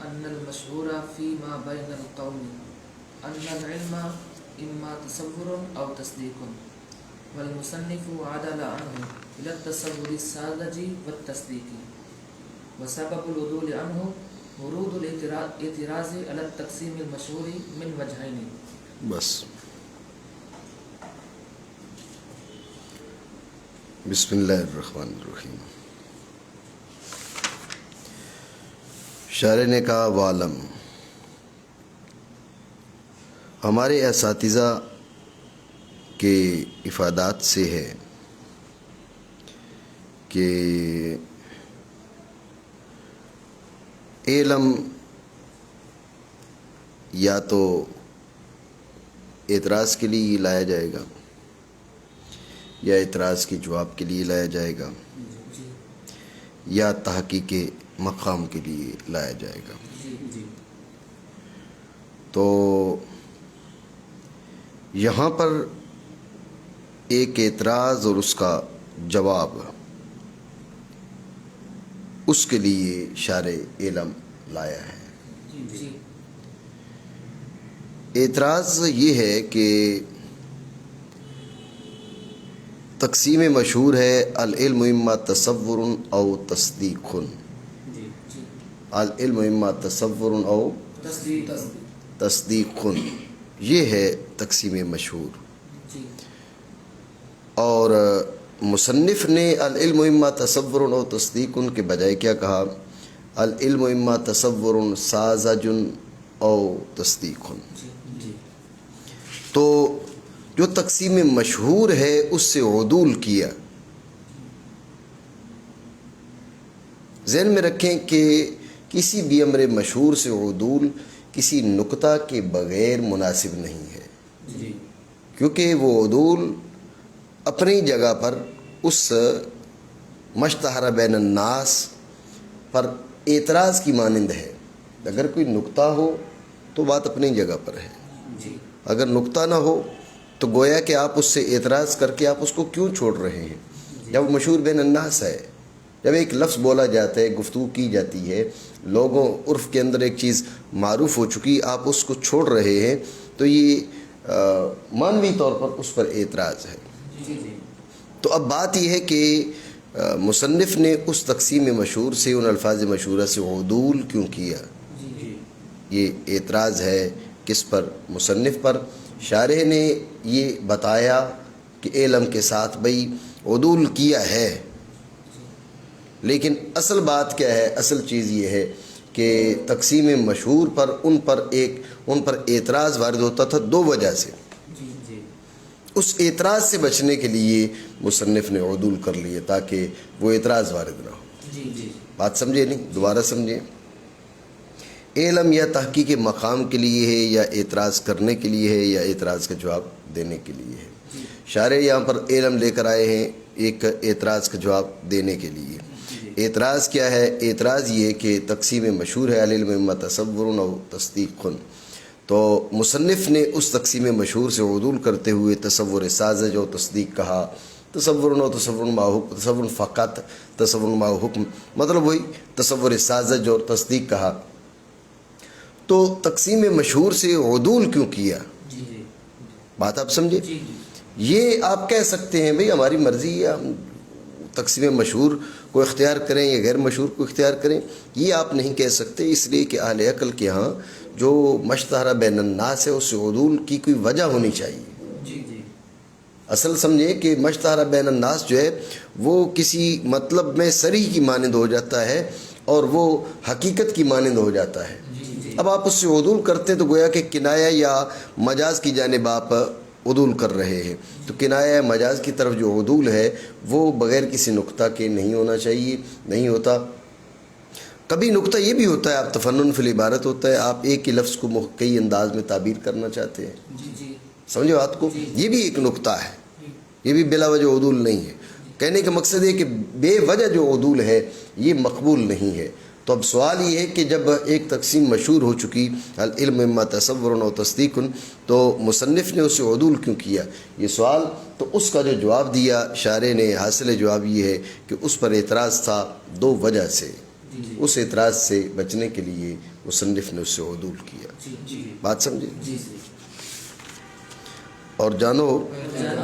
أن المشهور فيما بين القوم أن العلم إما تصور أو تصديق، والمصنف عدل عنه إلى التصور الساذج والتصديق، وسبب العدول عنه ورود الاعتراض على التقسيم المشهور من وجهين. بس بسم اللہ الرحمن الرحیم. شاعر نے کہا والم، ہمارے اساتذہ کے افادات سے ہے کہ علم یا تو اعتراض کے لیے لایا جائے گا یا اعتراض کے جواب کے لیے لایا جائے گا یا تحقیق مقام کے لیے لایا جائے گا. تو یہاں پر ایک اعتراض اور اس کا جواب، اس کے لیے شارع علم لایا ہے. اعتراض یہ ہے کہ تقسیم مشہور ہے العلم اما تصور او تصدیق. العلم اما تصور او تصدیق، یہ ہے تقسیم مشہور. اور مصنف نے العلم اما تصور او تصدیق کے بجائے کیا کہا؟ العلم اما تصور ساذج او تصدیق. تو جو تقسیم مشہور ہے اس سے عدول کیا. ذہن میں رکھیں کہ کسی بھی امر مشہور سے عدول کسی نکتہ کے بغیر مناسب نہیں ہے، کیونکہ وہ عدول اپنی جگہ پر اس مشتہر بین الناس پر اعتراض کی مانند ہے. اگر کوئی نکتہ ہو تو بات اپنی جگہ پر ہے، اگر نکتہ نہ ہو تو گویا کہ آپ اس سے اعتراض کر کے آپ اس کو کیوں چھوڑ رہے ہیں؟ جب مشہور بین الناس ہے، جب ایک لفظ بولا جاتا ہے، گفتگو کی جاتی ہے، لوگوں عرف کے اندر ایک چیز معروف ہو چکی، آپ اس کو چھوڑ رہے ہیں، تو یہ معنوی طور پر اس پر اعتراض ہے. تو اب بات یہ ہے کہ مصنف نے اس تقسیم مشہور سے، ان الفاظ مشہورہ سے عدول کیوں کیا؟ یہ اعتراض ہے کس پر؟ مصنف پر. شارح نے یہ بتایا کہ علم کے ساتھ بھئی عدول کیا ہے، لیکن اصل بات کیا ہے؟ اصل چیز یہ ہے کہ تقسیم مشہور پر ان پر اعتراض وارد ہوتا تھا دو وجہ سے. اس اعتراض سے بچنے کے لیے مصنف نے عدول کر لیے تاکہ وہ اعتراض وارد نہ ہو. بات سمجھے نہیں؟ دوبارہ سمجھیں. علم یا تحقیق مقام کے لیے ہے یا اعتراض کرنے کے لیے ہے یا اعتراض کا جواب دینے کے لیے ہے. شارح یہاں پر علم لے کر آئے ہیں ایک اعتراض کا جواب دینے کے لیے. اعتراض کیا ہے؟ اعتراض یہ کہ تقسیم مشہور ہے العلم اما تصور او تصدیق. تو مصنف نے اس تقسیم مشہور سے عدول کرتے ہوئے تصور ساذج و تصدیق کہا. تصور و تصور ما حکم، تصور فقط، تصور ما حکم، مطلب وہی تصور ساذج اور تصدیق کہا. تو تقسیم مشہور سے عدول کیوں کیا؟ بات آپ سمجھے؟ یہ آپ کہہ سکتے ہیں بھئی ہماری مرضی ہے، ہم تقسیم مشہور کو اختیار کریں یا غیر مشہور کو اختیار کریں. یہ آپ نہیں کہہ سکتے، اس لیے کہ اہل عقل کے ہاں جو مشتہر بین الناس ہے اس سے عدول کی کوئی وجہ ہونی چاہیے. اصل سمجھے کہ مشتہر بین الناس جو ہے وہ کسی مطلب میں صریح کی مانند ہو جاتا ہے اور وہ حقیقت کی مانند ہو جاتا ہے. اب آپ اس سے عدول کرتے ہیں تو گویا کہ کنایہ یا مجاز کی جانب آپ عدول کر رہے ہیں. تو کنایہ مجاز کی طرف جو عدول ہے وہ بغیر کسی نقطہ کے نہیں ہونا چاہیے، نہیں ہوتا. کبھی نقطہ یہ بھی ہوتا ہے، آپ تفنن فی العبارت ہوتا ہے، آپ ایک ہی لفظ کو کئی انداز میں تعبیر کرنا چاہتے ہیں. سمجھو بات کو؟ یہ بھی ایک نقطہ ہے، یہ بھی بلا وجہ عدول نہیں ہے. کہنے کا مقصد ہے کہ بے وجہ جو عدول ہے یہ مقبول نہیں ہے. تو اب سوال یہ ہے کہ جب ایک تقسیم مشہور ہو چکی العلم اما تصور و تصدیق، تو مصنف نے اسے عدول کیوں کیا؟ یہ سوال. تو اس کا جو جواب دیا شارح نے، حاصل جواب یہ ہے کہ اس پر اعتراض تھا دو وجہ سے. اس اعتراض سے بچنے کے لیے مصنف نے اس سے عدول کیا. بات سمجھے؟ اور جانو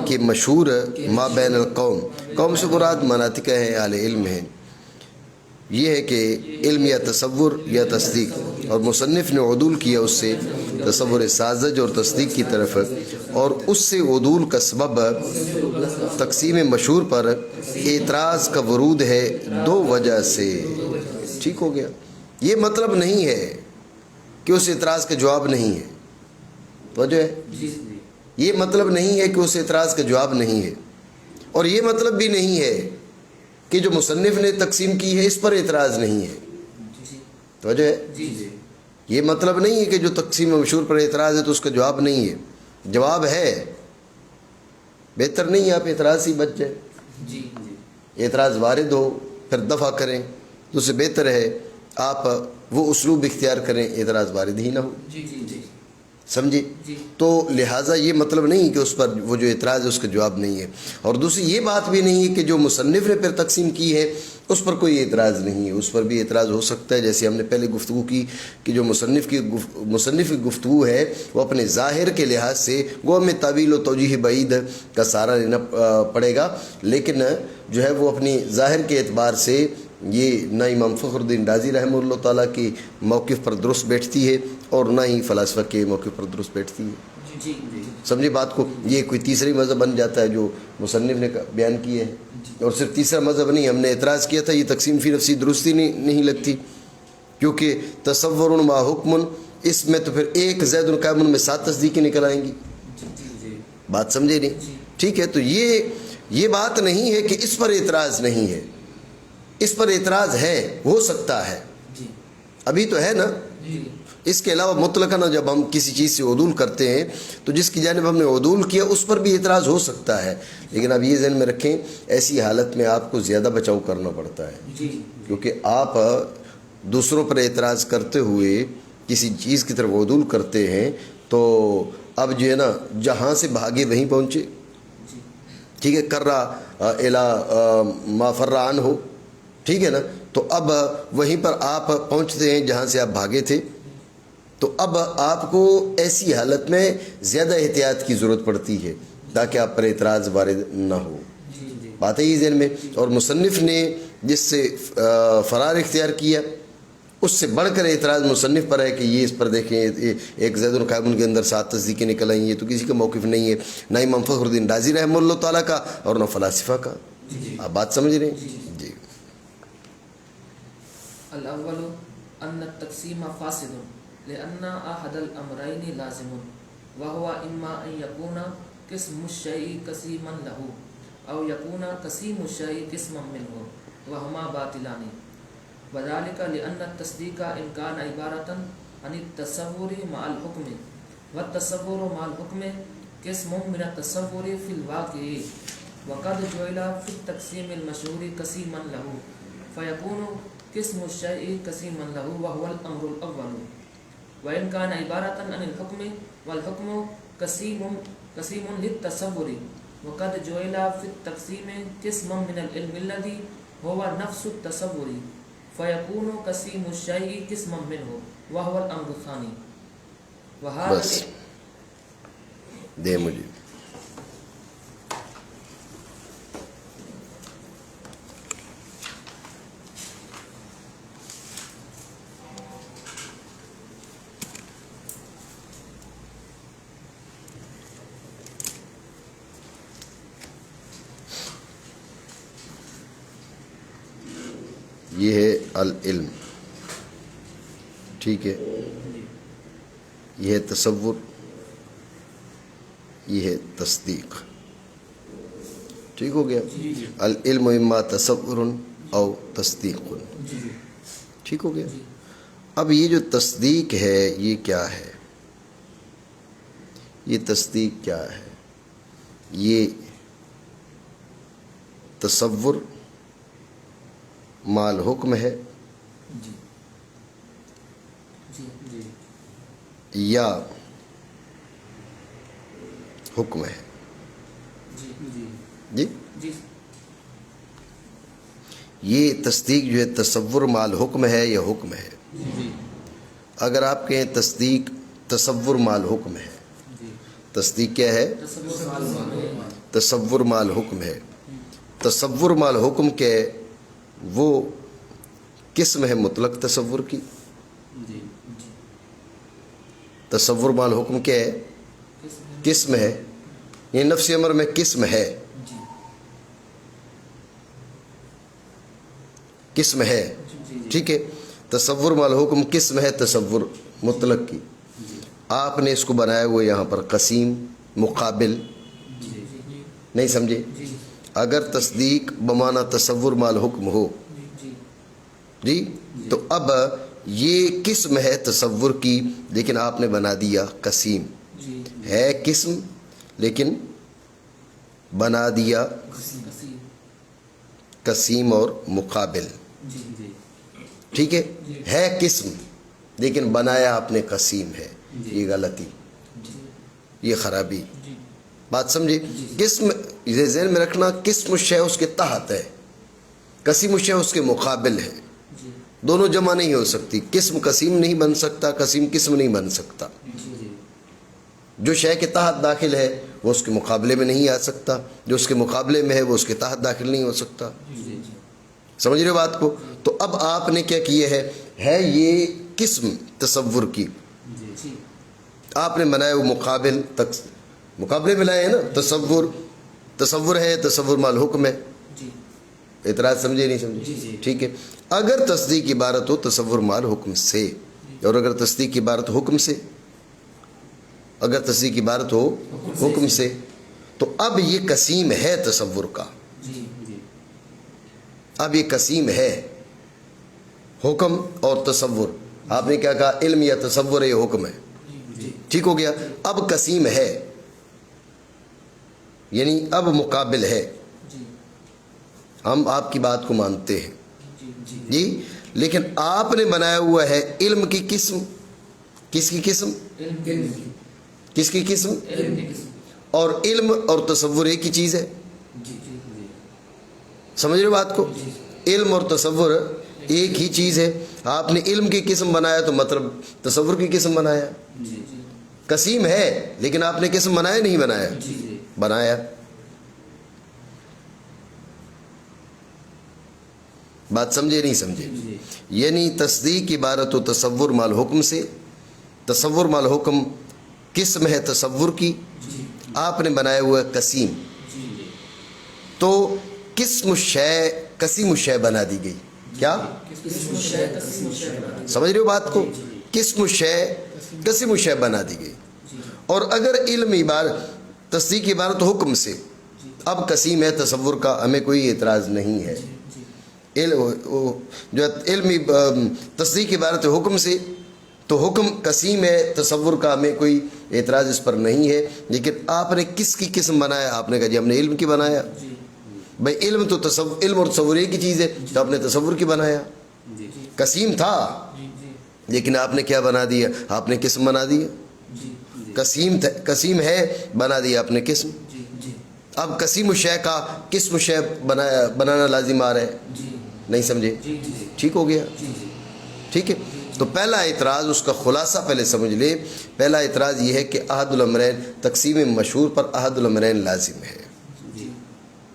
کہ مشہور ما بین القوم، قوم سے مراد مناطق ہیں، اہل علم ہیں، یہ ہے کہ علم یا تصور یا تصدیق، اور مصنف نے عدول کیا اس سے تصور ساذج اور تصدیق کی طرف، اور اس سے عدول کا سبب تقسیم مشہور پر اعتراض کا ورود ہے دو وجہ سے. ٹھیک ہو گیا؟ یہ مطلب نہیں ہے کہ اس اعتراض کا جواب نہیں ہے. توجہ ہے؟ یہ مطلب نہیں ہے کہ اس اعتراض کا جواب نہیں ہے، اور یہ مطلب بھی نہیں ہے کہ جو مصنف نے تقسیم کی ہے اس پر اعتراض نہیں ہے. توجہ ہے؟ یہ مطلب نہیں ہے کہ جو تقسیم مشہور پر اعتراض ہے تو اس کا جواب نہیں ہے. جواب ہے. بہتر نہیں ہے آپ اعتراض ہی بچ جائیں. اعتراض وارد ہو پھر دفع کریں تو اس سے بہتر ہے آپ وہ اسلوب اختیار کریں اعتراض وارد ہی نہ ہو. سمجھے؟ تو لہٰذا یہ مطلب نہیں کہ اس پر وہ جو اعتراض ہے اس کا جواب نہیں ہے. اور دوسری یہ بات بھی نہیں ہے کہ جو مصنف نے پھر تقسیم کی ہے اس پر کوئی اعتراض نہیں ہے، اس پر بھی اعتراض ہو سکتا ہے. جیسے ہم نے پہلے گفتگو کی کہ جو مصنف کی گفتگو ہے وہ اپنے ظاہر کے لحاظ سے وہ ہمیں تعویل و توجیہ بعید کا سہارا لینا پڑے گا، لیکن جو ہے وہ اپنی ظاہر کے اعتبار سے یہ نہ امام فخر الدین رازی رحمہ اللہ تعالیٰ کی موقف پر درست بیٹھتی ہے اور نہ ہی فلاسفہ کے موقف پر درست بیٹھتی ہے. سمجھے بات کو؟ یہ کوئی تیسری مذہب بن جاتا ہے جو مصنف نے بیان کیے ہے. اور صرف تیسرا مذہب نہیں، ہم نے اعتراض کیا تھا یہ تقسیم فی نفسی درستی نہیں لگتی، کیونکہ تصور ما حکم، اس میں تو پھر ایک زید القائم میں 7 تصدیقیں نکل آئیں گی. بات سمجھے نہیں؟ ٹھیک ہے. تو یہ بات نہیں ہے کہ اس پر اعتراض نہیں ہے، اس پر اعتراض ہے، ہو سکتا ہے، ابھی تو ہے نا. اس کے علاوہ مطلقاً جب ہم کسی چیز سے عدول کرتے ہیں تو جس کی جانب ہم نے عدول کیا اس پر بھی اعتراض ہو سکتا ہے، لیکن اب یہ ذہن میں رکھیں ایسی حالت میں آپ کو زیادہ بچاؤ کرنا پڑتا ہے، کیونکہ آپ دوسروں پر اعتراض کرتے ہوئے کسی چیز کی طرف عدول کرتے ہیں تو اب جو ہے نا جہاں سے بھاگے وہیں پہنچے. ٹھیک ہے؟ کرا الا ما فرعان ہو، ٹھیک ہے نا. تو اب وہیں پر آپ پہنچتے ہیں جہاں سے آپ بھاگے تھے. تو اب آپ کو ایسی حالت میں زیادہ احتیاط کی ضرورت پڑتی ہے تاکہ آپ پر اعتراض وارد نہ ہو. بات ہے یہ ذہن میں. اور مصنف نے جس سے فرار اختیار کیا اس سے بڑھ کر اعتراض مصنف پر ہے کہ یہ اس پر دیکھیں ایک زید القائم کے اندر 7 تصدیقیں نکل آئیں، یہ تو کسی کا موقف نہیں ہے، نہ امام فخر الدین رازی رحمہ اللہ تعالیٰ کا اور نہ فلاسفہ کا. آپ بات سمجھ رہے ہیں؟ جی. الاول ان التقسیم فاسد لان احد الامرين لازم وهو اما ان يكون قسم الشيء قسيما له او يكون قسيم الشيء قسما منه وهما باطلان، وذلك لان التصديق ان كان عبارة عن التصور مع الحكم والتصور مع الحكم قسم من التصور في الواقع، وقد جعل في التقسيم المشهور قسيما له فيكون قسم الشيء قسيما له وهو الامر الاول، وان كان عبارة عن الحكم والحكم قسيم للتصور وقد جعل في التقسيم قسما من العلم الذي هو نفس التصور فيكون قسيم الشيء قسما منه وهو الامر الثاني. بس دے مجھے یہ ہے العلم، ٹھیک ہے، یہ ہے تصور، یہ ہے تصدیق. ٹھیک ہو گیا؟ العلم اما تصور او تصدیق. ٹھیک ہو گیا؟ اب یہ جو تصدیق ہے یہ کیا ہے؟ یہ تصدیق کیا ہے؟ یہ تصور مال حکم ہے یا حکم ہے؟ جی یہ تصدیق جو ہے تصور مال حکم ہے یا حکم ہے؟ جی اگر آپ کہیں تصدیق تصور مال حکم ہے، جی تصدیق کیا ہے؟ تصور مال حکم ہے۔ تصور مال حکم کے وہ قسم ہے مطلق تصور کی۔ جی تصور مال حکم کیا ہے؟ قسم ہے، یہ نفس امر میں قسم ہے، جی قسم ہے، ٹھیک ہے۔ تصور مال حکم قسم ہے تصور مطلق کی۔ آپ نے اس کو بنایا ہوا یہاں پر قسیم مقابل، نہیں سمجھے؟ اگر تصدیق بمانا تصور مال حکم ہو جی تو اب یہ قسم ہے تصور کی، لیکن آپ نے بنا دیا قسیم، ہے قسم لیکن بنا دیا قسیم اور مقابل، ٹھیک ہے قسم لیکن بنایا آپ نے قسیم ہے۔ یہ غلطی، یہ خرابی، بات سمجھے؟ قسم یہ ذہن میں رکھنا، قسم شے اس کے تحت ہے، قسیم شے اس کے مقابل ہے، دونوں جمع نہیں ہو سکتی۔ قسم قسیم نہیں بن سکتا، قسیم قسم نہیں بن سکتا۔ جو شے کے تحت داخل ہے وہ اس کے مقابلے میں نہیں آ سکتا، جو اس کے مقابلے میں ہے وہ اس کے تحت داخل نہیں ہو سکتا۔ سمجھ رہے ہو بات کو؟ تو اب آپ نے کیا کیا ہے یہ قسم تصور کی، آپ نے بنایا وہ مقابل، مقابلے میں لائے ہیں نا، تصور ہے، تصور مال حکم ہے۔ اعتراض سمجھے نہیں سمجھے؟ ٹھیک ہے۔ اگر تصدیق عبارت ہو تصور مال حکم سے، اور اگر تصدیق عبارت حکم سے، اگر تصدیق عبارت ہو حکم سے، تو اب یہ قسیم ہے تصور کا، اب یہ قسیم ہے حکم اور تصور۔ آپ نے کیا کہا؟ علم یا تصور ہے یا حکم ہے، ٹھیک ہو گیا۔ اب قسیم ہے یعنی اب مقابل ہے، ہم آپ کی بات کو مانتے ہیں جی، لیکن آپ نے بنایا ہوا ہے علم کی قسم۔ کس کی قسم؟ کس کی قسم؟ اور علم اور تصور ایک ہی چیز ہے، سمجھ رہے ہو بات کو؟ علم اور تصور ایک ہی چیز ہے۔ آپ نے علم کی قسم بنایا تو مطلب تصور کی قسم بنایا، قسیم ہے لیکن آپ نے قسم بنایا نہیں بنایا؟ بنایا۔ بات سمجھے نہیں سمجھے؟ یعنی تصدیق عبارت و تصور مال حکم سے، تصور مال حکم قسم ہے تصور کی، آپ نے بنایا ہوا قسیم، تو قسم شے قسیم شے بنا دی گئی۔ کیا سمجھ رہے ہو بات کو؟ قسم شے قسم شے بنا دی گئی۔ اور اگر علم عبارت تصدیق عبارت حکم سے، اب قسیم ہے تصور کا، ہمیں کوئی اعتراض نہیں ہے۔ جو علم تصدیق عبارت حکم سے تو حکم قسیم ہے تصور کا، ہمیں کوئی اعتراض اس پر نہیں ہے۔ لیکن آپ نے کس کی قسم بنایا؟ آپ نے کہا جی ہم نے علم کی بنایا۔ بھائی علم تو علم اور تصور ایک ہی چیز ہے، تو آپ نے تصور کی بنایا۔ قسیم تھا لیکن آپ نے کیا بنا دیا؟ آپ نے قسم بنا دیا۔ قسیم ہے بنا دیا آپ نے قسم۔ اب قسیم شے کا قسم شے بنانا لازم آ رہا ہے، نہیں سمجھے؟ ٹھیک ہو گیا، ٹھیک ہے۔ تو پہلا اعتراض، اس کا خلاصہ پہلے سمجھ لے۔ پہلا اعتراض یہ ہے کہ احد الامرین تقسیم مشہور پر احد الامرین لازم ہے،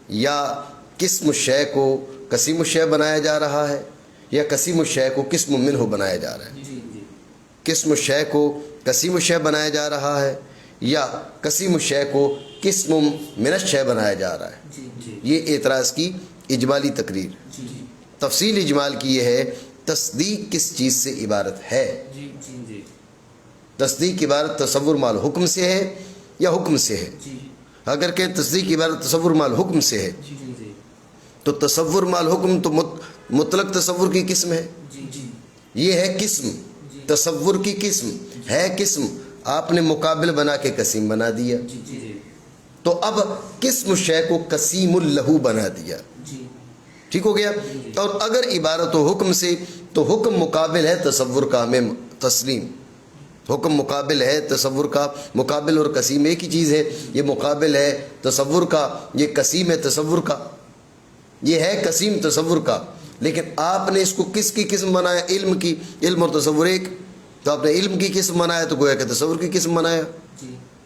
یا قسم شے کو قسیم شے بنایا جا رہا ہے، یا قسیم شے کو قسم منہ بنایا جا رہا ہے۔ قسم شے کو قسیم شے بنایا جا رہا ہے، یا قسیم شے کو قسم من الشے بنایا جا رہا ہے۔ یہ اعتراض کی اجمالی تقریر۔ تفصیل اجمال کی یہ ہے تصدیق کس چیز سے عبارت ہے۔ تصدیق عبارت تصور مال حکم سے ہے یا حکم سے ہے؟ اگر کہ تصدیق عبارت تصور مال حکم سے ہے تو تصور مال حکم تو مطلق تصور کی قسم ہے، یہ ہے قسم، تصور کی قسم ہے قسم، آپ نے مقابل بنا کے قسیم بنا دیا، تو اب قسم شے کو قسیم لہو بنا دیا، ٹھیک ہو گیا۔ اور اگر عبارت و حکم سے تو حکم مقابل ہے تصور کا، ہمیں تسلیم، حکم مقابل ہے تصور کا، مقابل اور قسیم ایک ہی چیز ہے، یہ مقابل ہے تصور کا، یہ قسیم ہے تصور کا، یہ ہے قسیم تصور کا، لیکن آپ نے اس کو کس کی قسم بنایا؟ علم کی. علم اور تصور ایک، تو آپ نے علم کی قسم بنایا تو گویا کہ تصور کی قسم بنایا.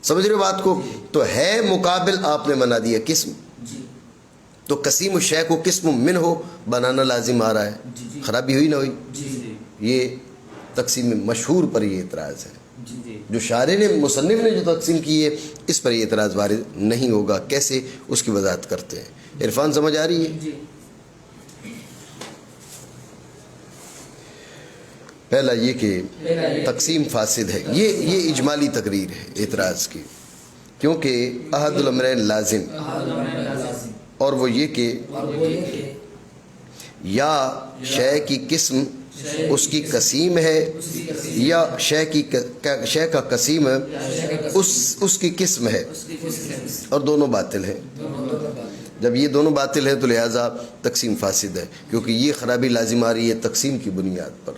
سمجھ رہے بات کو؟ تو ہے مقابل آپ نے بنا دیا قسم. تو قسیم الشے کو قسم من ہو بنانا لازم آ رہا ہے. خرابی ہوئی نہ ہوئی؟ یہ تقسیم مشہور پر یہ اعتراض ہے. جو شارح نے مصنف نے جو تقسیم کی ہے اس پر یہ اعتراض وارد نہیں ہوگا. کیسے؟ اس کی وضاحت کرتے ہیں. عرفان سمجھ آ رہی ہے؟ پہلا یہ کہ تقسیم فاسد ہے. یہ اجمالی تقریر ہے اعتراض کی، کیونکہ احد الامرین لازم، اور وہ یہ کہ یا شے کی قسم اس کی قسیم ہے، یا شے کا قسیم اس کی قسم ہے، اور دونوں باطل ہیں. جب یہ دونوں باطل ہیں تو لہٰذا تقسیم فاسد ہے، کیونکہ یہ خرابی لازم آ رہی ہے تقسیم کی بنیاد پر.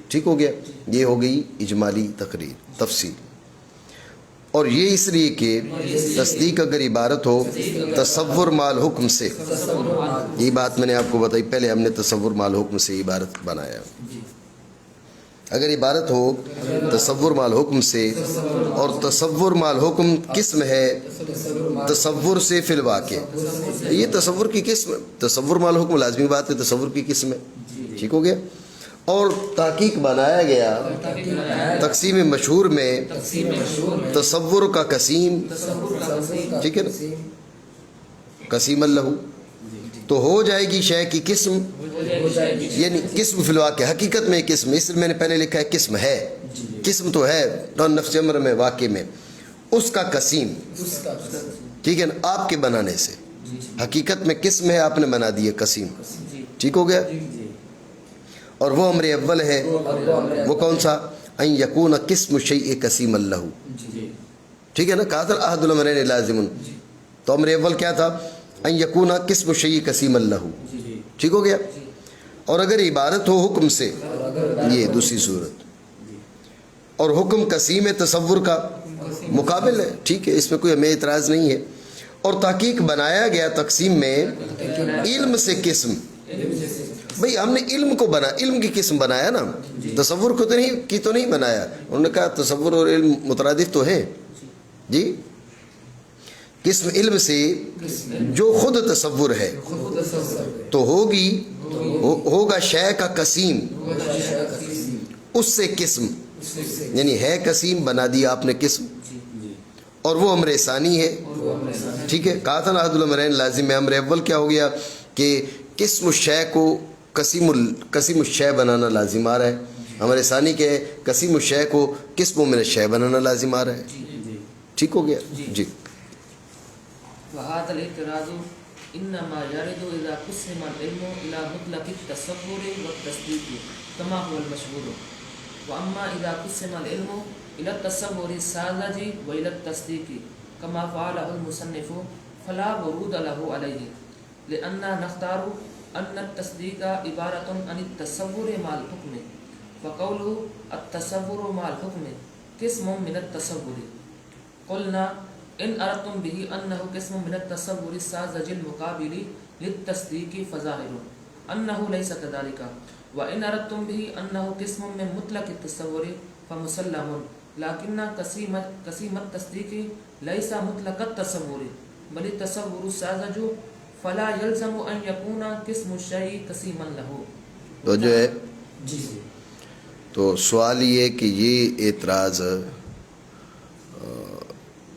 ٹھیک ہو گیا؟ یہ ہو گئی اجمالی تقریر تفصیل. اور یہ اس لیے کہ تصدیق اگر عبارت ہو تصور مال حکم سے، یہ بات میں نے آپ کو بتائی پہلے، ہم نے تصور مال حکم سے عبارت بنایا. اگر عبارت ہو تصور مال حکم سے، اور تصور مال حکم قسم ہے تصور سے فی الواقع، یہ تصور کی قسم، تصور مال حکم لازمی بات ہے تصور کی قسم ہے. ٹھیک ہو گیا؟ اور تحقیق بنایا گیا تقسیم مشہور میں تصور کا قسیم. ٹھیک ہے نا؟ قسیم اللہ، تو ہو جائے گی شے کی قسم، یعنی قسم فی الواقع، حقیقت میں قسم. اس لیے میں نے پہلے لکھا ہے قسم ہے، قسم تو ہے نفس امر میں واقع میں، اس کا قسیم. ٹھیک ہے نا؟ آپ کے بنانے سے حقیقت میں قسم ہے، آپ نے بنا دی قسیم. ٹھیک ہو گیا؟ اور وہ امر اول ہے، وہ کون سا؟ ان یکون قسم الشیء قسیم اللہ. ٹھیک ہے نا؟ کہا تھا احد الامرین لازم، تو امر اول کیا تھا؟ ان یکون قسم الشیء قسیم اللہ. ٹھیک ہو گیا؟ اور اگر عبارت ہو حکم سے، یہ دوسری صورت، اور حکم قسیم تصور کا مقابل ہے. ٹھیک ہے، اس میں کوئی ہمیں اعتراض نہیں ہے. اور تحقیق بنایا گیا تقسیم میں علم سے قسم. بھئی ہم نے علم کو علم کی قسم بنایا نا، تصور کو تو نہیں بنایا. انہوں نے کہا تصور اور علم مترادف تو ہیں. جی، قسم علم سے جو خود تصور ہے، تو ہوگا شے کا قسیم اس سے قسم، یعنی ہے قسیم بنا دیا آپ نے قسم، اور وہ امر ثانی ہے. ٹھیک ہے؟ کہا تھا نا احد الامرین لازم میں. امر اول کیا ہو گیا کہ قسم الشے کو قسیم الشے بنانا لازم آ رہا ہے. امر ثانی کے قسیم الشے کو قسم من الشے بنانا لازم آ رہا ہے. ٹھیک ہو گیا؟ جی. وهذا الاعتراض انما يرد اذا قسم العلم الى مطلق التصور والتصديق كما هو المشهور، واما اذا قسم العلم الى التصور الساذج والى التصديق كما فعله المصنف فلا ورود له عليه، لاننا نختار ان التصديق عبارة عن التصور مع الحكم، فقوله التصور مع الحكم قسم من التصور. قلنا ان اردتم به انه قسم من التصور الساذج المقابل للتصديق فظاهر انه ليس كذلك، وان اردتم به انه قسم من مطلق التصور فمسلم، لكن قسم التصديق ليس مطلق التصور بل التصور الساذج، فلا يلزم ان يكون قسم الشيء قسيما له. تو جو ہے تو سوال یہ کہ یہ اعتراض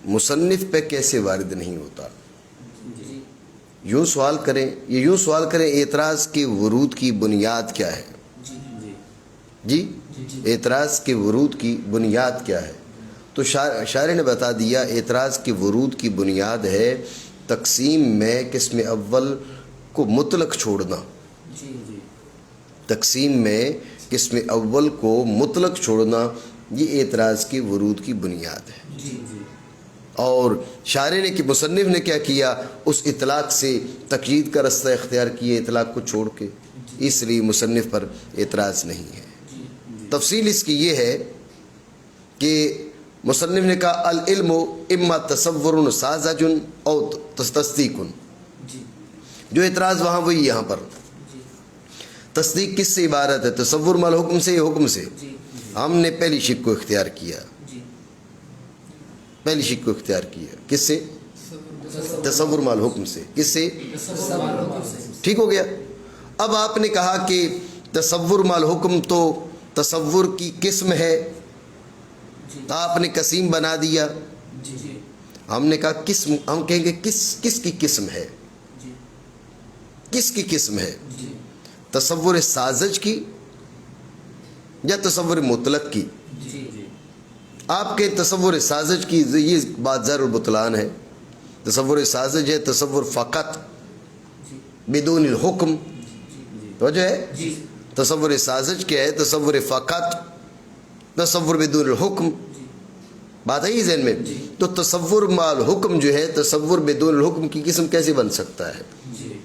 مصنف پہ کیسے وارد نہیں ہوتا؟ یوں سوال کریں اعتراض کے ورود کی بنیاد کیا ہے؟ جی، اعتراض کے ورود کی بنیاد کیا ہے؟ تو شارح نے بتا دیا اعتراض کے ورود کی بنیاد ہے تقسیم میں قسم اول کو مطلق چھوڑنا. تقسیم میں قسم اول کو مطلق چھوڑنا یہ اعتراض کے ورود کی بنیاد ہے. اور شارح نے کہ مصنف نے کیا کیا؟ اس اطلاق سے تقیید کا رستہ اختیار کیے، اطلاق کو چھوڑ کے، اس لیے مصنف پر اعتراض نہیں ہے. تفصیل اس کی یہ ہے کہ مصنف نے کہا العلم اما تصور ساذج او تصدیق. جو اعتراض وہاں وہی یہاں پر. تصدیق کس سے عبارت ہے؟ تصور مال حکم سے یا حکم سے؟ جی ہم نے پہلی شک کو اختیار کیا، جی پہلی شک کو اختیار کیا، کس سے؟ تصور مال حکم سے، کس سے؟ ٹھیک ہو گیا۔ اب آپ نے کہا کہ تصور مال حکم تو تصور کی قسم ہے، آپ نے قسیم بنا دیا۔ جی جی ہم نے کہا قسم، ہم کہیں گے کس کی قسم ہے؟ جی کس کی قسم ہے؟ جی تصور سازج کی یا تصور مطلق کی؟ جی جی آپ کے تصور سازج کی یہ بات ظاہر البطلان ہے۔ تصور سازج ہے تصور فقط بدون الحکم، توجہ ہے؟ جی تصور سازج کیا ہے؟ تصور فقط، تصور بدون الحکم، بات ہے یہ ذہن میں؟ تو تصور مال حکم جو ہے، تصور بدون الحکم کی قسم کیسے بن سکتا ہے؟ جی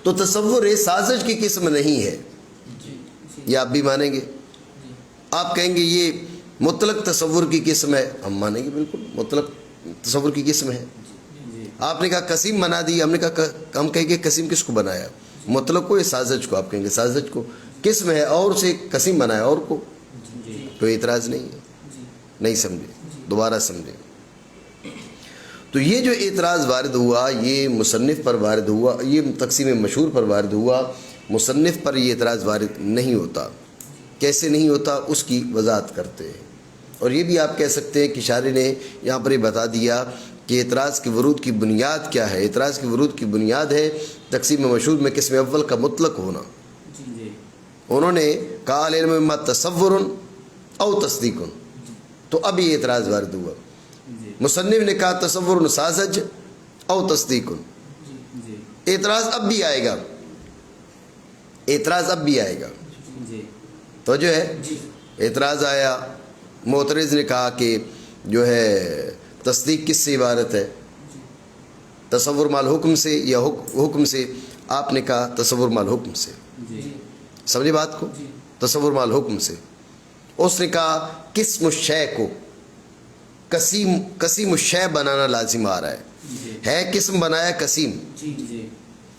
تو تصور سازج کی قسم نہیں ہے، جی یہ آپ بھی مانیں گے؟ آپ کہیں گے یہ مطلق تصور کی قسم ہے، ہم مانیں گے بالکل مطلق تصور کی قسم ہے۔ آپ نے کہا قسیم بنا دی، ہم نے کہا ہم کہیں گے قسیم کس کو بنایا؟ مطلق کو یا سازج کو؟ آپ کہیں گے سازج کو۔ قسم ہے اور سے قسیم بنایا اور کو، تو اعتراض نہیں ہے۔ نہیں سمجھے؟ دوبارہ سمجھیں۔ تو یہ جو اعتراض وارد ہوا یہ مصنف پر وارد ہوا، یہ تقسیم مشہور پر وارد ہوا، مصنف پر یہ اعتراض وارد نہیں ہوتا۔ کیسے نہیں ہوتا اس کی وضاحت کرتے ہیں، اور یہ بھی آپ کہہ سکتے ہیں کہ شارح نے یہاں پر یہ بتا دیا کہ اعتراض کے ورود کی بنیاد کیا ہے۔ اعتراض کے ورود کی بنیاد ہے تقسیم مشہور میں قسم اول کا مطلق ہونا۔ انہوں نے کہا العلم اما تصور او تصدیق، تو اب یہ اعتراض وارد ہوا۔ مصنف نے کہا تصور سازج او تصدیق، اعتراض اب بھی آئے گا، اعتراض اب بھی آئے گا، تو جو ہے اعتراض آیا۔ معترض نے کہا کہ جو ہے تصدیق کس سے عبارت ہے؟ تصور مال حکم سے یا حکم سے؟ آپ نے کہا تصور مال حکم سے۔ سمجھے بات کو؟ تصور مال حکم سے۔ اس نے کہا قسم الشے کو قسیم الشے بنانا لازم آ رہا ہے قسم بنایا قسیم،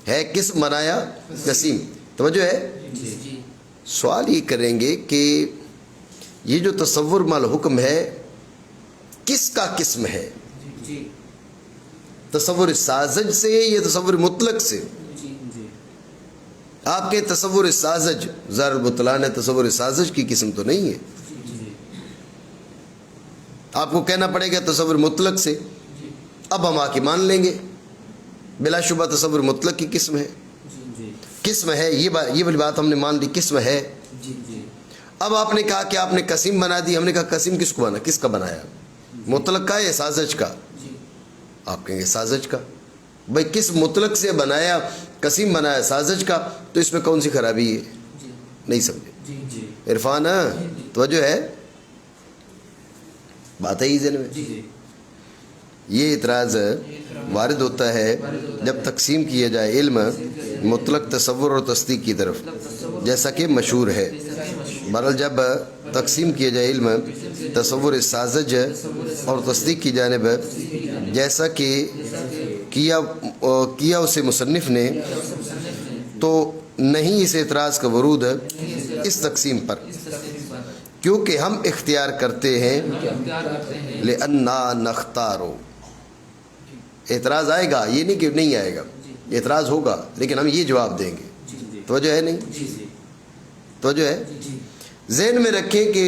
ہے قسم بنایا قسیم، توجہ ہے؟ سوال یہ کریں گے کہ یہ جو تصور مال حکم ہے کس کا قسم ہے؟ تصور سازج سے یا تصور مطلق سے؟ آپ کے تصور سازج ظاہر البطلان ہے، تصور سازج کی قسم تو نہیں ہے۔ آپ کو کہنا پڑے گا تصور مطلق سے، اب ہم آ کے مان لیں گے بلا شبہ تصور مطلق کی قسم ہے، قسم ہے، یہ والی بات ہم نے مان لی، قسم ہے۔ اب آپ نے کہا کہ آپ نے قسیم بنا دی، ہم نے کہا قسیم کس کو بنا، کس کا بنایا؟ مطلق کا یا سازج کا؟ آپ کہیں گے سازج کا۔ بھائی کس مطلق سے بنایا، قسیم بنایا سازج کا، تو اس میں کون سی خرابی ہے؟ نہیں سمجھے عرفان؟ توجہ ہے؟ بات ہے ہی ذہن میں؟ یہ اعتراض وارد ہوتا ہے جب تقسیم کیا جائے علم مطلق تصور اور تصدیق کی طرف، جیسا کہ مشہور ہے۔ بہرحال جب تقسیم کیا جائے علم تصور سازج اور تصدیق کی جانب، جیسا کہ کیا اسے مصنف نے، تو نہیں اس اعتراض کا ورود اس تقسیم پر، کیونکہ ہم اختیار کرتے ہیں لأننا نختارو۔ اعتراض آئے گا، یہ نہیں کہ نہیں آئے گا، اعتراض ہوگا، لیکن ہم یہ جواب دیں گے۔ توجہ ہے؟ نہیں توجہ ہے؟ ذہن میں رکھیں کہ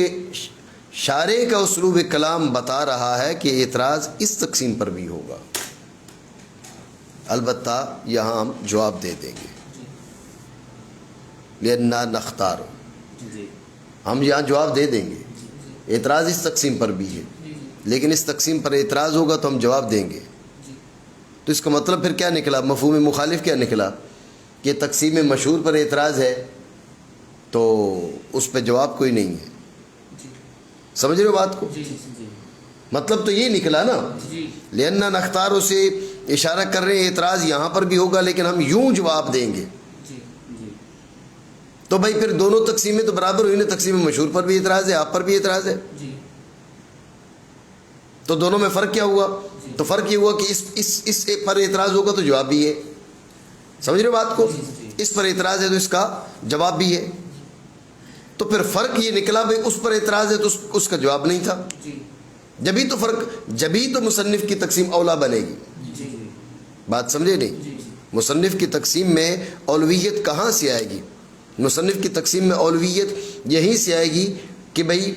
شارح کا اسلوب کلام بتا رہا ہے کہ اعتراض اس تقسیم پر بھی ہوگا، البتہ یہاں ہم جواب دے دیں گے لأننا نختارو، ہم یہاں جواب دے دیں گے۔ اعتراض اس تقسیم پر بھی ہے، لیکن اس تقسیم پر اعتراض ہوگا تو ہم جواب دیں گے۔ تو اس کا مطلب پھر کیا نکلا؟ مفہوم مخالف کیا نکلا؟ کہ تقسیم مشہور پر اعتراض ہے تو اس پہ جواب کوئی نہیں ہے۔ سمجھ رہے ہو بات کو؟ مطلب تو یہ نکلا نا، لأننا نختارو سے اشارہ کر رہے ہیں اعتراض یہاں پر بھی ہوگا، لیکن ہم یوں جواب دیں گے۔ تو بھائی پھر دونوں تقسیمیں تو برابر ہوئی نا، تقسیم مشہور پر بھی اعتراض ہے، آپ پر بھی اعتراض ہے، تو دونوں میں فرق کیا ہوا؟ تو فرق یہ ہوا کہ اس پر اعتراض ہوگا تو جواب بھی ہے۔ سمجھ رہے ہو بات کو؟ اس پر اعتراض ہے تو اس کا جواب بھی ہے. تو پھر فرق یہ نکلا بھائی اس پر اعتراض ہے تو اس کا جواب نہیں تھا. جبھی تو مصنف کی تقسیم اولا بنے گی. بات سمجھے نہیں؟ مصنف کی تقسیم میں اولویت کہاں سے آئے گی؟ مصنف کی تقسیم میں اولویت یہیں سے آئے گی کہ بھئی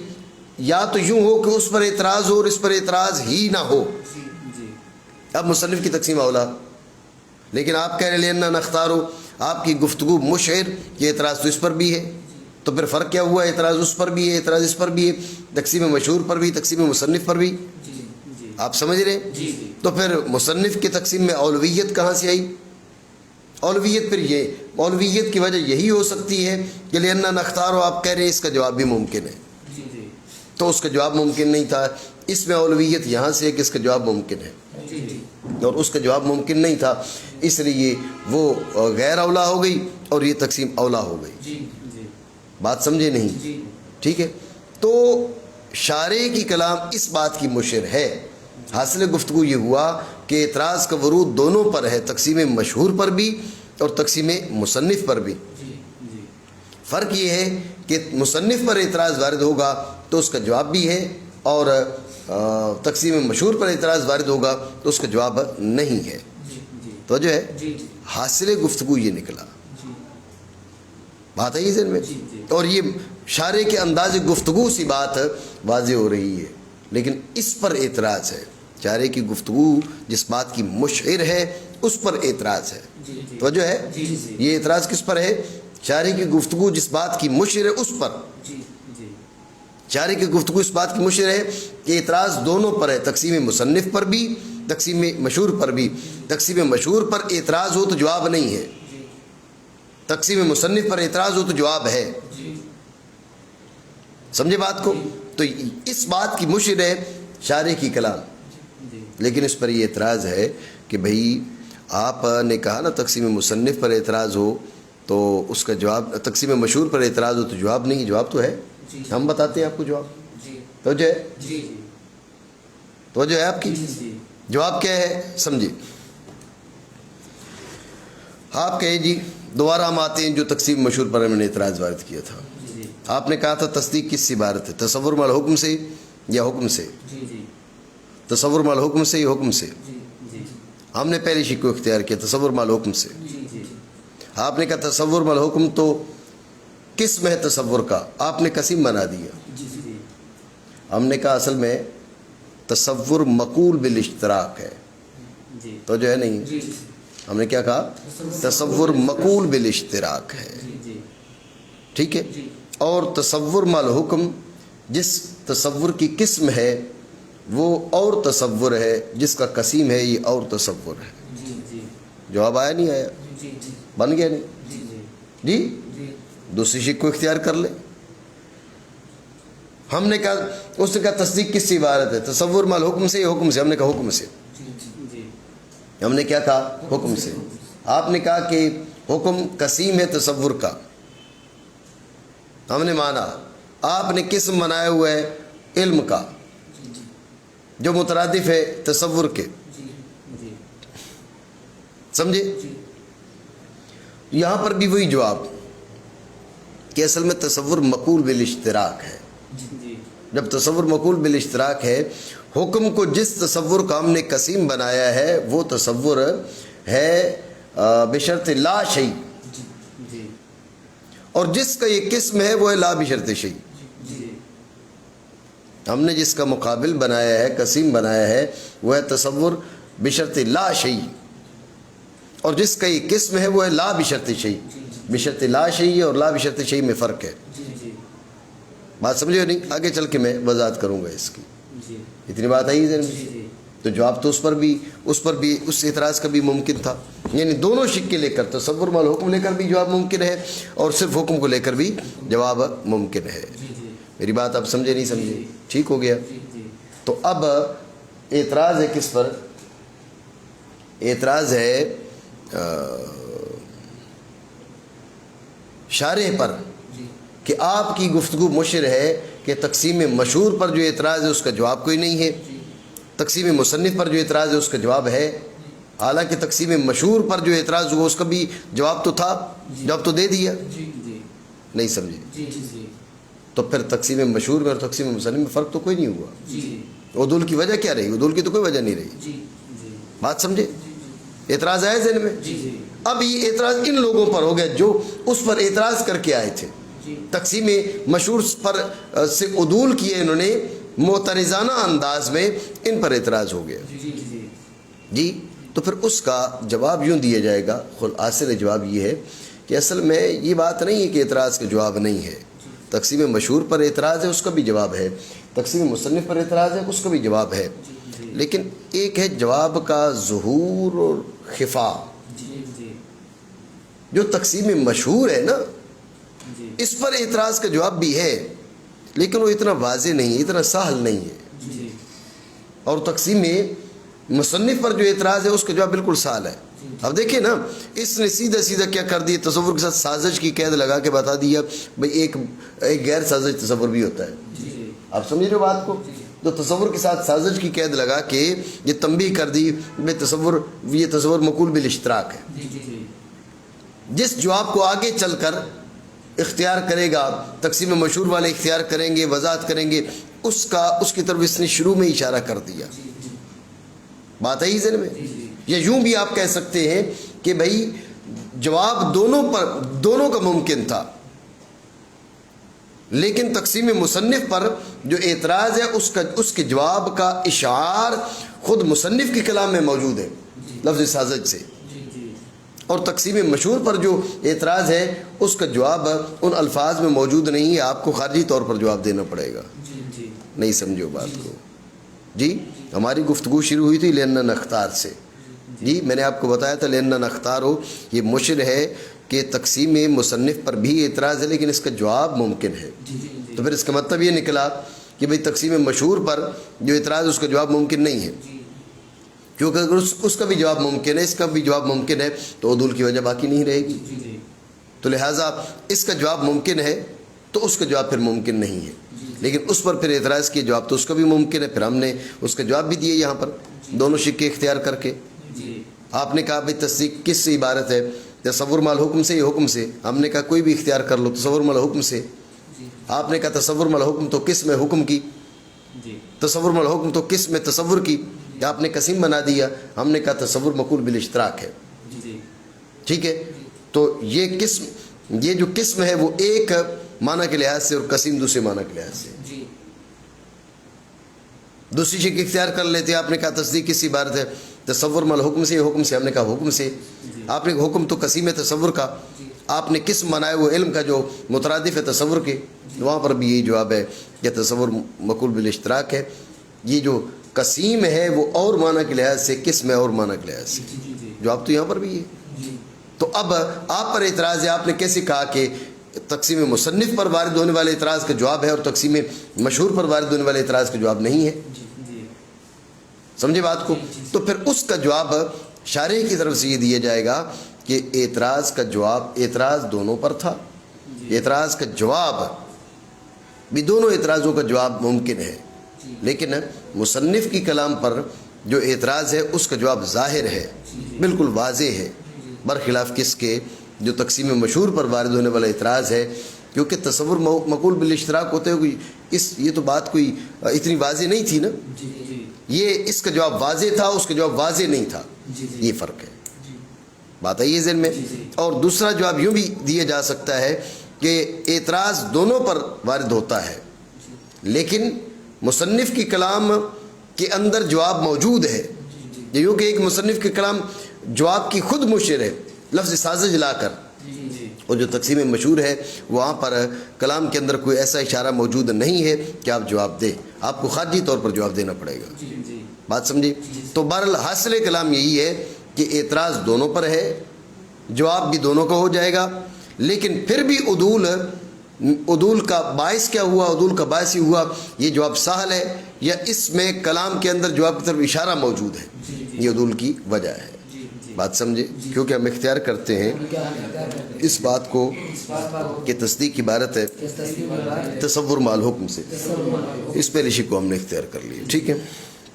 یا تو یوں ہو کہ اس پر اعتراض ہو اور اس پر اعتراض ہی نہ ہو. اب مصنف کی تقسیم اولا. لیکن آپ کہہ رہے لینا نختارو، آپ کی گفتگو مشعر، یہ اعتراض تو اس پر بھی ہے. تو پھر فرق کیا ہوا؟ اعتراض اس پر بھی ہے، اعتراض اس پر بھی ہے، تقسیم مشہور پر بھی، تقسیم مصنف پر بھی. آپ سمجھ رہے ہیں؟ تو پھر مصنف کی تقسیم میں اولویت کہاں سے آئی؟ اولویت پھر یہ اولویت کی وجہ یہی ہو سکتی ہے کہ لینا نختارو آپ کہہ رہے ہیں اس کا جواب بھی ممکن ہے. تو اس کا جواب ممکن نہیں تھا. اس میں اولویت یہاں سے ہے کہ اس کا جواب ممکن ہے، اور اس کا جواب ممکن نہیں تھا، اس لیے وہ غیر اولا ہو گئی اور یہ تقسیم اولا ہو گئی. بات سمجھے نہیں؟ ٹھیک ہے. تو شارع کی کلام اس بات کی مشر ہے. حاصل گفتگو یہ ہوا کہ اعتراض کا ورود دونوں پر ہے، تقسیم مشہور پر بھی اور تقسیم مصنف پر بھی. فرق یہ ہے کہ مصنف پر اعتراض وارد ہوگا تو اس کا جواب بھی ہے، اور تقسیم مشہور پر اعتراض وارد ہوگا تو اس کا جواب نہیں ہے. تو جو ہے حاصل گفتگو یہ نکلا. بات ہے یہ ذہن میں؟ اور یہ شارع کے انداز گفتگو سی بات واضح ہو رہی ہے. لیکن اس پر اعتراض ہے، شارع کی گفتگو جس بات کی مشعر ہے اس پر اعتراض ہے. تو جو ہے یہ اعتراض کس پر ہے؟ شارع کی گفتگو جس بات کی مشعر ہے اس پر. شارع کی گفتگو اس بات کی مشعر ہے کہ اعتراض دونوں پر ہے، تقسیم مصنف پر بھی، تقسیم مشہور پر بھی. تقسیم مشہور پر اعتراض ہو تو جواب نہیں ہے، تقسیم مصنف پر اعتراض ہو تو جواب ہے. سمجھے بات کو؟ تو اس بات کی مشعر ہے شارع کی کلام. لیکن اس پر یہ اعتراض ہے کہ بھئی آپ نے کہا نا تقسیم مصنف پر اعتراض ہو تو اس کا جواب، تقسیم مشہور پر اعتراض ہو تو جواب نہیں. جواب تو ہے، ہم بتاتے ہیں آپ کو جواب. توجہ ہے؟ توجہ ہے آپ کی؟ جواب کیا ہے سمجھے. آپ کہیں جی دوبارہ ہم آتے ہیں جو تقسیم مشہور پر ہم نے اعتراض وارد کیا تھا. آپ نے کہا تھا تصدیق کس سے عبارت ہے؟ تصور مال حکم سے یا حکم سے؟ تصور مال حکم سے یا حکم سے؟ ہم نے پہلی شک کو اختیار کیا تصور مال حکم سے. آپ نے کہا تصور مال حکم تو قسم ہے تصور کا، آپ نے قسم بنا دیا. ہم نے کہا اصل میں تصور مقول بالاشتراک ہے. تو جو ہے نہیں، ہم نے کیا کہا؟ تصور مقول بالاشتراک ہے. ٹھیک ہے. اور تصور مال حکم جس تصور کی قسم ہے وہ اور تصور ہے، جس کا قسیم ہے یہ اور تصور ہے. جواب آیا نہیں آیا؟ بن گیا نہیں؟ جی دوسری شک کو اختیار کر لیں. ہم نے کہا، اس نے کہا تصدیق کس سے عبارت ہے؟ تصور مال حکم سے یا حکم سے؟ ہم نے کہا حکم سے. ہم نے کیا کہا؟ حکم سے. آپ نے کہا کہ حکم قسیم ہے تصور کا. ہم نے مانا. آپ نے قسم بنایا ہوا ہے علم کا جو مترادف ہے تصور کے. سمجھے؟ یہاں پر بھی وہی جواب کہ اصل میں تصور مقول بالاشتراک ہے. جب تصور مقول بالاشتراک ہے، حکم کو جس تصور کا ہم نے قسیم بنایا ہے وہ تصور ہے بشرط لا شیء، اور جس کا یہ قسم ہے وہ ہے لا بشرط شیء. ہم نے جس کا مقابل بنایا ہے، قسیم بنایا ہے، وہ ہے تصور بشرط لا شیء، اور جس کا یہ قسم ہے وہ ہے لا بشرط شیء. بشرط لا شیء اور لا بشرط شیء میں فرق ہے. بات سمجھے نہیں؟ آگے چل کے میں وضاحت کروں گا اس کی. اتنی بات آئی ذہن میں؟ تو جواب تو اس پر بھی اس اعتراض کا بھی ممکن تھا. یعنی دونوں شک کے لے کر، تصور مال حکم لے کر بھی جواب ممکن ہے اور صرف حکم کو لے کر بھی جواب ممکن ہے. میری بات آپ سمجھے نہیں سمجھے؟ ٹھیک ہو گیا. تو اب اعتراض ہے کس پر؟ اعتراض ہے شارح پر کہ آپ کی گفتگو مشر ہے کہ تقسیم مشہور پر جو اعتراض ہے اس کا جواب کوئی نہیں ہے، تقسیم مصنف پر جو اعتراض ہے اس کا جواب ہے. حالانکہ تقسیم مشہور پر جو اعتراض ہوا اس کا بھی جواب تو تھا، جواب تو دے دیا، نہیں سمجھے؟ تو پھر تقسیم مشہور میں اور تقسیم مصنف میں فرق تو کوئی نہیں ہوا۔ عدول کی وجہ کیا رہی؟ عدول کی تو کوئی وجہ نہیں رہی، بات سمجھے؟ اعتراض آئے ذہن میں؟ اب یہ اعتراض ان لوگوں پر ہو گیا جو اس پر اعتراض کر کے آئے تھے، تقسیم مشہور پر سے عدول کیے انہوں نے معترضانہ انداز میں، ان پر اعتراض ہو گیا جی۔ تو پھر اس کا جواب یوں دیا جائے گا، خلاصہ جواب یہ ہے کہ اصل میں یہ بات نہیں ہے کہ اعتراض کا جواب نہیں ہے، تقسیم مشہور پر اعتراض ہے اس کا بھی جواب ہے، تقسیم مصنف پر اعتراض ہے اس کا بھی جواب ہے، لیکن ایک ہے جواب کا ظہور اور خفا۔ جو تقسیم مشہور ہے نا اس پر اعتراض کا جواب بھی ہے، لیکن وہ اتنا واضح نہیں، اتنا سہل نہیں ہے، اور تقسیم مصنف پر جو اعتراض ہے اس کا جواب بالکل سہل ہے۔ اب دیکھیں نا، اس نے سیدھا سیدھا کیا کر دیا، تصور کے ساتھ سازش کی قید لگا کے بتا دیا بھئی ایک غیر سازش تصور بھی ہوتا ہے۔ آپ سمجھ رہے ہو بات کو؟ تو تصور کے ساتھ سازش کی قید لگا کے یہ تنبیہ کر دی بھئی یہ تصور مقول بالاشتراک ہے۔ جس جواب کو آگے چل کر اختیار کرے گا، تقسیم مشہور والے اختیار کریں گے، وضاحت کریں گے، اس کی طرف اس نے شروع میں اشارہ کر دیا۔ بات ہے ذہن میں؟ یا یوں بھی آپ کہہ سکتے ہیں کہ بھئی جواب دونوں کا ممکن تھا، لیکن تقسیم مصنف پر جو اعتراض ہے اس کے جواب کا اشعار خود مصنف کے کلام میں موجود ہے لفظ سازج سے، اور تقسیم مشہور پر جو اعتراض ہے اس کا جواب ان الفاظ میں موجود نہیں ہے، آپ کو خارجی طور پر جواب دینا پڑے گا۔ نہیں سمجھو بات کو؟ جی ہماری گفتگو شروع ہوئی تھی لِأَنَّ نختار سے، جی میں نے آپ کو بتایا تھا لِأَنَّ نختار ہو یہ مشر ہے کہ تقسیم مصنف پر بھی اعتراض ہے لیکن اس کا جواب ممکن ہے، تو پھر اس کا مطلب یہ نکلا کہ بھئی تقسیم مشہور پر جو اعتراض اس کا جواب ممکن نہیں ہے، کیونکہ اگر اس کا بھی جواب ممکن ہے، اس کا بھی جواب ممکن ہے تو عدول کی وجہ باقی نہیں رہے گی، تو لہٰذا اس کا جواب ممکن ہے تو اس کا جواب پھر ممکن نہیں ہے، لیکن اس پر پھر اعتراض کیا جواب تو اس کا بھی ممکن ہے، پھر ہم نے اس کا جواب بھی دیے یہاں پر دونوں شکے اختیار کر کے۔ آپ نے کہا بھئی تصدیق کس سے عبارت ہے؟ تصور مال حکم سے یا حکم سے؟ ہم نے کہا کوئی بھی اختیار کر لو، تصور مال حکم سے۔ آپ نے کہا تصور مال حکم تو کس میں حکم کی، تصور مال حکم تو کس میں تصور کی، آپ نے قسم بنا دیا، ہم نے کہا تصور مقول بالاشتراک ہے، ٹھیک ہے؟ تو یہ جو قسم ہے وہ ایک معنی کے لحاظ سے اور قسم دوسرے معنی کے لحاظ سے، دوسری شکل اختیار کر لیتے۔ آپ نے کہا تصدیق کس عبارت ہے؟ تصور مال حکم سے یا حکم سے؟ ہم نے کہا حکم سے۔ آپ نے حکم تو قسیم ہے تصور کا، آپ نے قسم بنایا وہ علم کا جو مترادف ہے تصور کے، وہاں پر بھی یہی جواب ہے کہ تصور مقول بالاشتراک ہے۔ یہ جو قسیم ہے وہ اور معنی کے لحاظ سے، قسم ہے اور معنی کے لحاظ سے، جواب تو یہاں پر بھی ہے۔ تو اب آپ پر اعتراض ہے، آپ نے کیسے کہا کہ تقسیم مصنف پر وارد ہونے والے اعتراض کا جواب ہے اور تقسیم مشہور پر وارد ہونے والے اعتراض کا جواب نہیں ہے؟ سمجھے بات کو؟ تو پھر اس کا جواب شارح کی طرف سے یہ دیا جائے گا کہ اعتراض کا جواب، اعتراض دونوں پر تھا، اعتراض کا جواب بھی دونوں اعتراضوں کا جواب ممکن ہے، لیکن مصنف کی کلام پر جو اعتراض ہے اس کا جواب ظاہر ہے، بالکل واضح ہے، برخلاف کس کے جو تقسیم مشہور پر وارد ہونے والا اعتراض ہے، کیونکہ تصور مقول بالاشتراک ہوتے ہوئے یہ تو بات کوئی اتنی واضح نہیں تھی نا، یہ اس کا جواب واضح تھا، اس کا جواب واضح نہیں تھا، یہ فرق ہے، بات ہے یہ ذہن میں۔ اور دوسرا جواب یوں بھی دیا جا سکتا ہے کہ اعتراض دونوں پر وارد ہوتا ہے، لیکن مصنف کی کلام کے اندر جواب موجود ہے، یوں کہ ایک مصنف کے کلام جواب کی خود مشر ہے لفظ سازج لا کر، اور جو تقسیم مشہور ہے وہاں پر کلام کے اندر کوئی ایسا اشارہ موجود نہیں ہے کہ آپ جواب دیں، آپ کو خارجی طور پر جواب دینا پڑے گا، بات سمجھے؟ تو بہرحال حاصل کلام یہی ہے کہ اعتراض دونوں پر ہے، جواب بھی دونوں کا ہو جائے گا، لیکن پھر بھی عدول کا باعث کیا ہوا؟ عدول کا باعث ہی ہوا یہ جواب سہل ہے یا اس میں کلام کے اندر جواب کی طرف اشارہ موجود ہے، یہ عدول کی وجہ ہے، بات سمجھے؟ کیونکہ ہم اختیار کرتے ہیں اس بات کو کہ تصدیق کی عبارت ہے تصور مال حکم سے، اس پہلے شک کو ہم نے اختیار کر لیا، ٹھیک ہے؟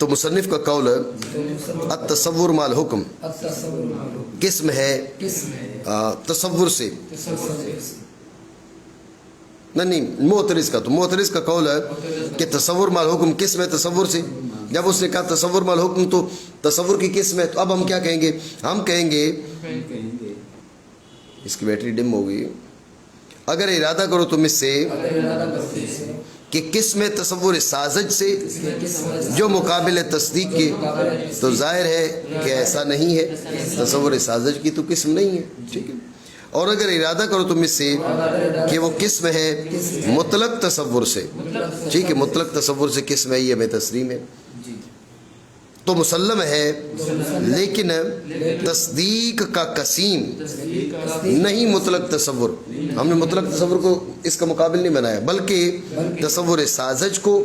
تو مصنف کا قول التصور مال حکم قسم ہے تصور سے، نہیں معترض کا، تو معترض کا قول ہے کہ تصور مال حکم قسم ہے تصور سے۔ جب اس نے کہا تصور مال حکم تو تصور کی قسم ہے، تو اب ہم کیا کہیں گے؟ ہم کہیں گے اس کی بیٹری ڈم ہو گئی، اگر ارادہ کرو تم اس سے کہ قسم تصور سازج سے جو مقابل تصدیق کے، تو ظاہر ہے کہ ایسا نہیں ہے، تصور سازج کی تو قسم نہیں ہے، ٹھیک ہے۔ اور اگر ارادہ کرو تم اس سے کہ وہ قسم ہے مطلق تصور سے، ٹھیک ہے، مطلق تصور سے قسم ہے، یہ ہمیں تسلیم ہے، تو مسلم ہے، لیکن تصدیق کا قسیم نہیں مطلق تصور۔ ہم نے مطلق تصور کو اس کا مقابل نہیں بنایا، بلکہ تصور سازج کو،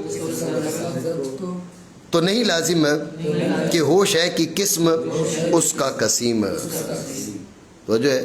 تو نہیں لازم کہ ہوش ہے کہ قسم اس کا قسیم، تو جو ہے